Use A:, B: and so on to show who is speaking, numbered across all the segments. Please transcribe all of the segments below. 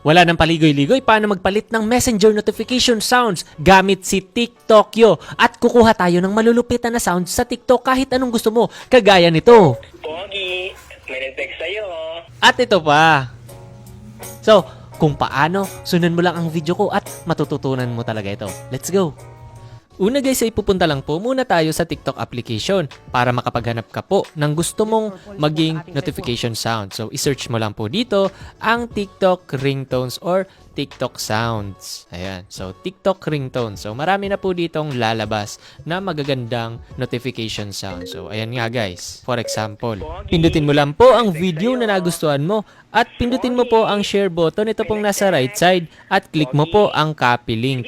A: Wala nang paligoy-ligoy, paano magpalit ng messenger notification sounds gamit si TikTokyo. At kukuha tayo ng malulupitan na sounds sa TikTok kahit anong gusto mo, kagaya nito.
B: Pogi, may nag-text sa'yo.
A: At ito pa. So, kung paano, sundan mo lang ang video ko at matututunan mo talaga ito. Let's go! Una guys ay pupunta lang po muna tayo sa TikTok application para makapaghanap ka po ng gusto mong maging notification sound. So, isearch mo lang po dito ang TikTok ringtones or TikTok sounds. Ayan. So, TikTok ringtones. So, marami na po ditong lalabas na magagandang notification sound. So, ayan nga guys. For example, pindutin mo lang po ang video na nagustuhan mo at pindutin mo po ang share button. Ito pong nasa right side at click mo po ang copy link.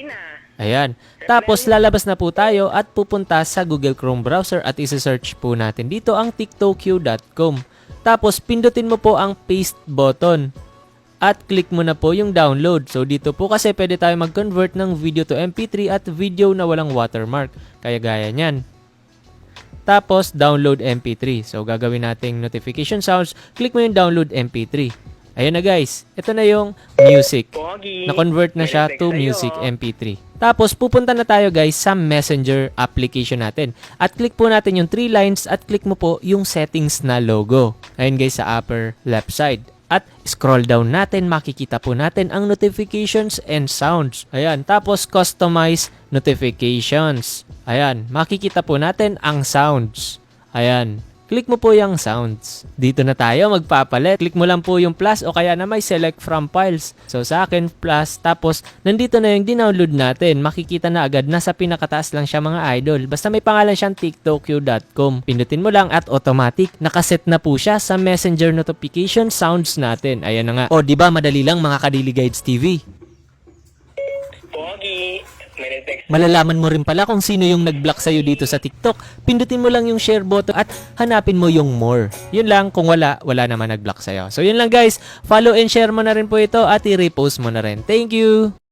A: Ayan. Tapos, lalabas na po tayo at pupunta sa Google Chrome browser at isa-search po natin dito ang tiktokyo.com. Tapos, pindutin mo po ang paste button at click mo na po yung download. So, dito po kasi pwede tayo mag-convert ng video to MP3 at video na walang watermark. Kaya gaya nyan. Tapos, download MP3. So, gagawin nating notification sounds. Click mo yung download MP3. Ayan na guys. Ito na yung music. Na-convert na siya to music MP3. Tapos, pupunta na tayo guys sa Messenger application natin. At click po natin yung 3 lines at click mo po yung settings na logo. Ayan guys sa upper left side. At scroll down natin, makikita po natin ang notifications and sounds. Ayan, tapos customize notifications. Ayan, makikita po natin ang sounds. Ayan. Click mo po yung sounds. Dito na tayo magpapalit. Click mo lang po yung plus o kaya na may select from files. So sa akin plus, tapos nandito na yung dinownload natin. Makikita na agad nasa pinakataas lang siya mga idol. Basta may pangalan siyang tiktokyo.com. Pindutin mo lang at automatic nakaset na po siya sa messenger notification sounds natin. Ayan na nga. O diba madali lang mga Kadili Guides TV.
B: Pogi, may nag-text.
A: Malalaman mo rin pala kung sino yung nag-block sa'yo dito sa TikTok. Pindutin mo lang yung share button at hanapin mo yung more. Yun lang, kung wala naman nag-block sa'yo. So yun lang guys, follow and share mo na rin po ito at i-repost mo na rin. Thank you!